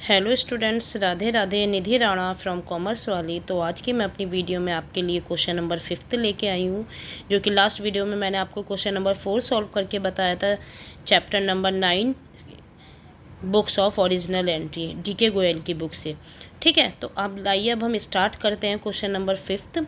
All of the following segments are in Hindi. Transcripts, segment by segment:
Hello students, Radhe Radhe. Nidhi Rana from commerce वाली। तो आज की मैं अपनी वीडियो में आपके लिए क्वेश्चन नंबर 5 लेके आई हूँ, जो कि लास्ट वीडियो में मैंने आपको क्वेश्चन नंबर 4 सॉल्व करके बताया था। Chapter number 9 books of original entry, DK Goyal की बुक से। ठीक है, तो अब लाइए अब हम स्टार्ट करते हैं question number 5।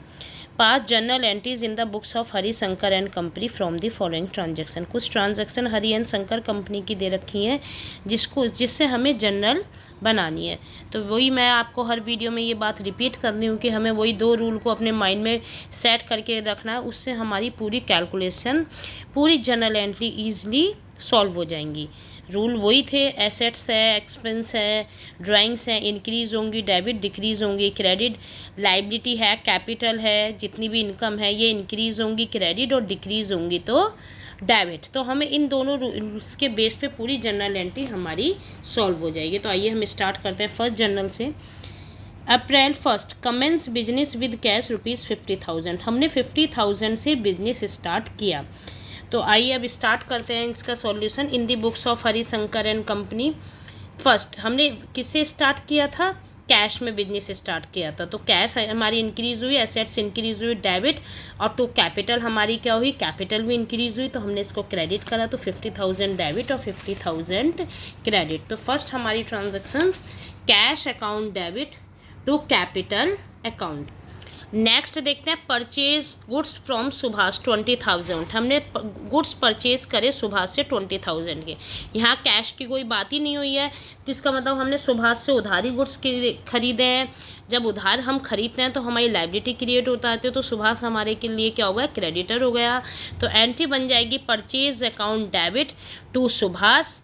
Pass journal entries in the books of Hari Shankar and company from the following transaction. कुछ transaction Hari and Shankar company की दे रखी हैं जिससे हमें जर्नल बनानी है। तो वही मैं आपको हर वीडियो में ये बात रिपीट कर रही हूँ कि हमें वही 2 रूल को अपने माइंड में सेट करके रखना है। उससे हमारी पूरी कैलकुलेशन, पूरी जर्नल एंट्री ईजिली सॉल्व हो जाएंगी। रूल वही थे, एसेट्स है, एक्सपेंस है, ड्राइंग्स हैं, इंक्रीज होंगी, डेबिट डिक्रीज होंगी, क्रेडिट लाइबिलिटी है, कैपिटल है, जितनी भी इनकम है ये इंक्रीज होंगी क्रेडिट और डिक्रीज होंगी तो डेबिट। तो हमें इन दोनों रूल्स के बेस पे पूरी जर्नल एंट्री हमारी सॉल्व हो जाएगी। तो आइए हम स्टार्ट करते हैं फर्स्ट जर्नल से। अप्रैल 1 कमेंस बिजनेस विद कैश ₹50,000। हमने 50,000 से बिजनेस स्टार्ट किया। तो आइए अब स्टार्ट करते हैं इसका solution. In the books of Harishankar and company, first हमने किससे स्टार्ट किया था? कैश में बिजनेस स्टार्ट किया था। तो कैश हमारी इंक्रीज हुई, एसेट्स इंक्रीज हुई, डेबिट और टू कैपिटल हमारी क्या हुई? कैपिटल भी इंक्रीज हुई। तो हमने इसको क्रेडिट करा, तो 50,000 डेबिट और 50,000 क्रेडिट। तो फर्स्ट हमारी transaction cash account debit to capital account. Next देखते हैं परचेज गुड्स फ्रॉम सुभाष 20,000। हमने गुड्स परचेज करे सुभाष से 20,000 के। यहाँ कैश की कोई बात ही नहीं हुई है, तो इसका मतलब हमने सुभाष से उधारी गुड्स खरीदे हैं। जब उधार हम खरीदते हैं तो हमारी लाइबिलिटी क्रिएट होता है, तो सुभाष हमारे के लिए क्या हो गया? क्रेडिटर हो गया। तो एंट्री बन जाएगी purchase account debit to Subhash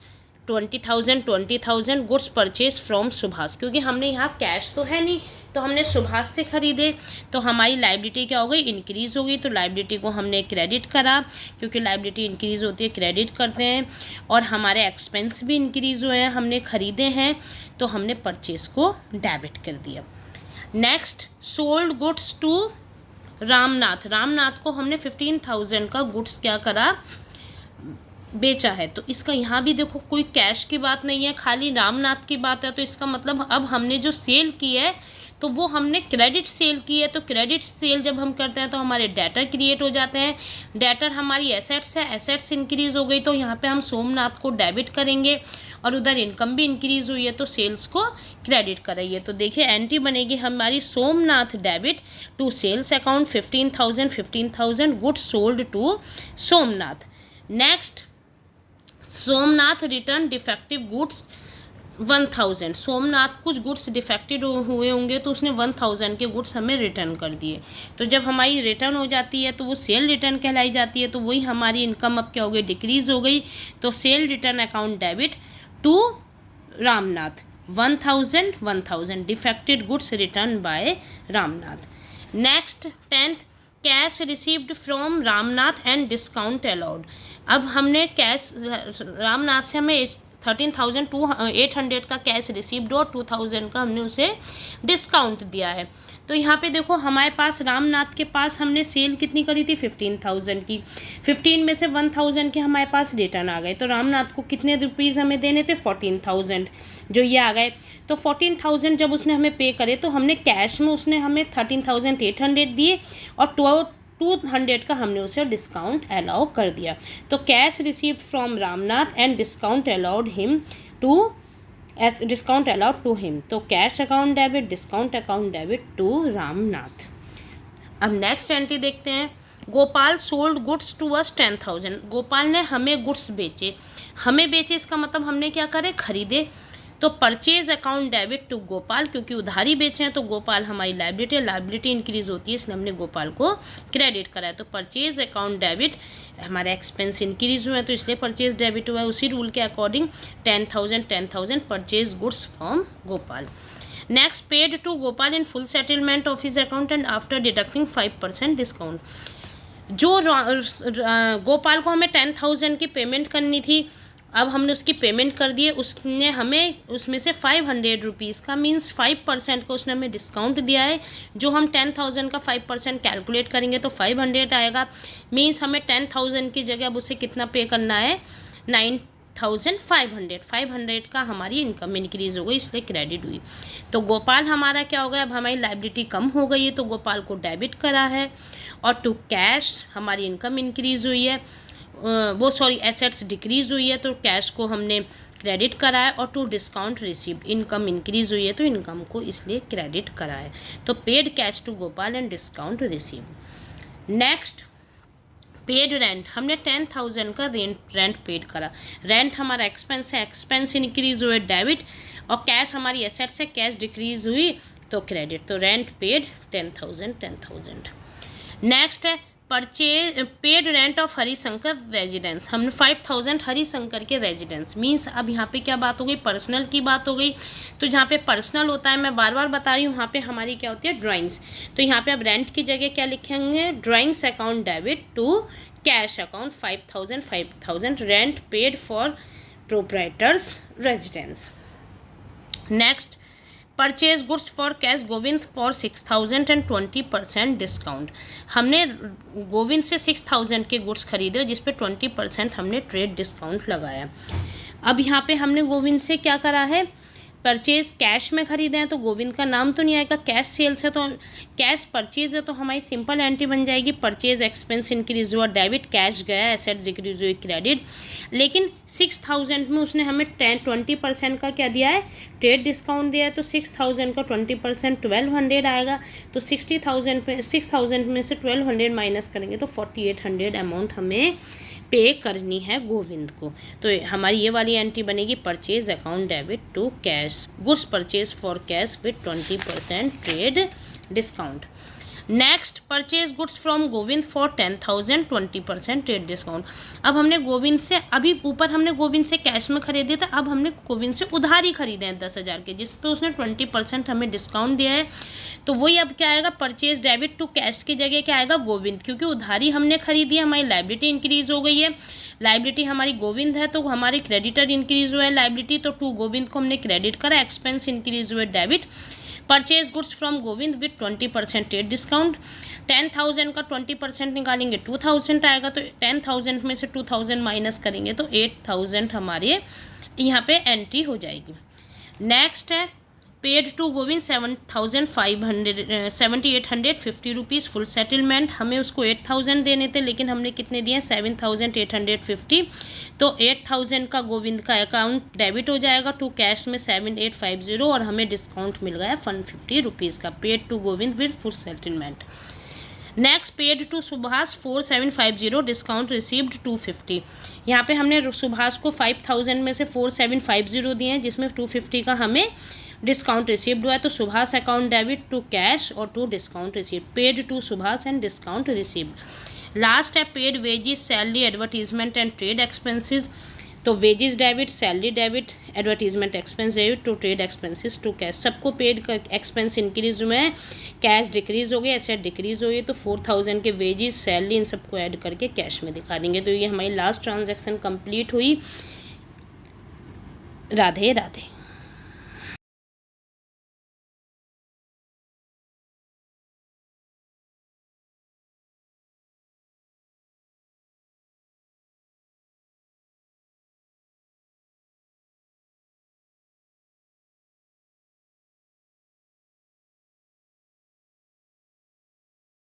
20,000 goods purchase from Subhash. क्योंकि हमने यहाँ कैश तो है नहीं, तो हमने सुभाष से खरीदे, तो हमारी लाइबिलिटी क्या हो गई? इंक्रीज हो गई। तो लाइबिलिटी को हमने क्रेडिट करा, क्योंकि लाइबिलिटी इंक्रीज होती है क्रेडिट करते हैं। और हमारे एक्सपेंस भी इंक्रीज हुए हैं, हमने खरीदे हैं, तो हमने परचेज को डेबिट कर दिया। Next sold goods to Ramnath. Ramnath को हमने 15,000 का गुड्स क्या करा? बेचा है। तो इसका यहाँ भी देखो कोई कैश की बात नहीं है, खाली रामनाथ की बात है। तो इसका मतलब अब हमने जो सेल की है तो वो हमने क्रेडिट सेल की है। तो क्रेडिट सेल जब हम करते हैं तो हमारे डेटर क्रिएट हो जाते हैं। डेटर हमारी एसेट्स है, एसेट्स इंक्रीज हो गई, तो यहाँ पे हम सोमनाथ को डेबिट करेंगे। और उधर इनकम भी इंक्रीज हुई है, तो सेल्स को क्रेडिट कराइए। तो देखिए एंट्री बनेगी हमारी Somnath debit to sales account 15,000 goods sold to Somnath. Next Somnath return defective goods 1,000। Somnath कुछ गुड्स डिफेक्टेड हुए होंगे, तो उसने 1,000 के गुड्स हमें रिटर्न कर दिए। तो जब हमारी रिटर्न हो जाती है तो वो सेल रिटर्न कहलाई जाती है। तो वही हमारी इनकम अब क्या हो गई? डिक्रीज हो गई। तो sale return account debit to Ramnath 1,000 defected goods return by Ramnath. Next 10th cash received from Ramnath and discount allowed. अब हमने कैश रामनाथ से हमें 13,800 का कैश रिसीव्ड और 2,000 का हमने उसे डिस्काउंट दिया है। तो यहाँ पे देखो हमारे पास रामनाथ के पास हमने सेल कितनी करी थी? 15,000 की। 15 में से 1,000 के हमारे पास रिटर्न आ गए। तो रामनाथ को कितने रुपीज़ हमें देने थे? 14,000, जो ये आ गए। तो 14,000 जब उसने हमें पे करे, तो हमने कैश में उसने हमें 13,800 दिए और 200 का हमने उसे डिस्काउंट अलाउ कर दिया। तो cash received from Ramnath and discount allowed to him. तो cash account debit, discount account debit to Ramnath. अब नेक्स्ट एंट्री देखते हैं। Gopal sold goods to us 10,000। Gopal ने हमें गुड्स बेचे। हमें बेचे इसका मतलब हमने क्या करे? खरीदे। तो purchase account debit to Gopal, क्योंकि उधारी बेचे हैं तो गोपाल हमारी लाइबिलिटी है, लाइबिलिटी इंक्रीज होती है, इसलिए हमने गोपाल को क्रेडिट कराया। तो परचेज अकाउंट डेबिट, हमारे एक्सपेंस इंक्रीज हुए हैं तो इसलिए परचेज डेबिट हुआ है। उसी रूल के according 10,000 purchase goods from Gopal. Next paid to Gopal in full settlement of his account and after deducting 5% discount. जो गोपाल को हमें 10,000 की पेमेंट करनी थी, अब हमने उसकी पेमेंट कर दी है। उसने हमें उसमें से 500 रुपीज़ का मीन्स 5% का उसने हमें डिस्काउंट दिया है। जो हम 10,000 का 5% कैलकुलेट करेंगे तो 500 आएगा। मीन्स हमें 10,000 की जगह अब उसे कितना पे करना है? 500 का हमारी इनकम इंक्रीज़ हो गई, इसलिए क्रेडिट हुई। तो गोपाल हमारा क्या हो गया, अब हमारी लाइबिलिटी कम हो गई है तो गोपाल को डेबिट करा है। और टू कैश हमारी इनकम इंक्रीज़ हुई है, एसेट्स डिक्रीज़ हुई है तो कैश को हमने क्रेडिट करा है। और to discount received income increase हुई है तो इनकम को इसलिए क्रेडिट करा है। तो paid cash to Gopal and discount received. Next paid rent, हमने 10,000 का रेंट पेड करा। रेंट हमारा एक्सपेंस है, एक्सपेंस इंक्रीज हुए डेबिट, और कैश हमारी एसेट्स है, कैश डिक्रीज हुई तो क्रेडिट। तो रेंट पेड 10,000। नेक्स्ट है purchase paid rent of Harishankar residence, हमने 5,000 हरिशंकर के रेजिडेंस। मीन्स अब यहाँ पे क्या बात हो गई, पर्सनल की बात हो गई। तो जहाँ पे पर्सनल होता है, मैं बार बार बता रही हूँ, यहाँ पे हमारी क्या होती है, ड्राइंग्स। तो यहाँ पे अब रेंट की जगह क्या लिखेंगे, drawings account debit to cash account 5,000 rent paid for proprietors residence. Next purchase goods for cash Govind for 6,000 and 20% discount. हमने गोविंद से 6,000 के गुड्स खरीदे जिस पे 20% हमने ट्रेड डिस्काउंट लगाया। अब यहाँ पे हमने गोविंद से क्या करा है, परचेज कैश में खरीदे हैं तो गोविंद का नाम तो नहीं आएगा, कैश सेल्स है तो कैश परचेज है तो हमारी सिंपल एंट्री बन जाएगी, परचेज एक्सपेंस इंक्रीज हुआ डेबिट, कैश गया, एसेट्स डिक्रीज हुई क्रेडिट। लेकिन 6,000 में उसने हमें 20% का क्या दिया है, ट्रेड डिस्काउंट दिया है। तो 6,000 का 20% 1,200 आएगा। तो 6,000 में से 1,200 माइनस करेंगे तो 4,800 अमाउंट हमें पे करनी है गोविंद को। तो हमारी ये वाली एंट्री बनेगी, purchase account debit to cash goods purchase for cash with 20% trade discount. Next purchase goods from Govind for 10,000 20% trade discount. अब हमने गोविंद से, अभी ऊपर हमने गोविंद से कैश में खरीदे थे, अब हमने गोविंद से उधारी खरीदे हैं 10,000 के, जिस पे उसने 20% हमें डिस्काउंट दिया है। तो वही अब क्या आएगा, परचेज डेबिट टू कैश की जगह क्या आएगा, गोविंद, क्योंकि उधारी हमने खरीदी है, हमारी लाइबिलिटी इंक्रीज हो गई है। लाइबिलिटी हमारी गोविंद है तो हमारे क्रेडिटर इंक्रीज हुआ है लाइबिलिटी, तो टू गोविंद को हमने क्रेडिट करा, एक्सपेंस इंक्रीज हुए debit. Purchase goods from Govind with 20% trade discount. 10,000 का 20% निकालेंगे 2,000 आएगा, तो 10,000 में से 2,000 माइनस करेंगे तो 8,000 हमारे यहाँ पे एंट्री हो जाएगी। नेक्स्ट है paid to Govind 7,850 rupees full settlement. हमें उसको 8,000 देने थे लेकिन हमने कितने दिए, 7,850। तो 8,000 का गोविंद का अकाउंट डेबिट हो जाएगा टू कैश में 7,850, और हमें डिस्काउंट मिल गया 150 रुपीज़ का। Paid to Govind with full settlement. Next paid to Subhash 4,750 discount received 250। यहाँ पे हमने सुभाष को 5,000 में से 4,750 दिए हैं जिसमें 250 का हमें डिस्काउंट रिसीव्ड हुआ है। तो Subhash account debit to cash और to discount received, paid to Subhash and discount received. Last है paid wages salary advertisement and trade expenses. तो wages debit, salary debit, advertisement expense debit to trade expenses to cash. सबको पेड एक्सपेंस इंक्रीज हुए हैं, कैश डिक्रीज हो गई, एसेट डिक्रीज हो गई। तो 4,000 के वेजिस, सैलरी, इन सबको ऐड करके कैश में दिखा देंगे। तो ये हमारी लास्ट ट्रांजैक्शन कंप्लीट हुई। राधे राधे।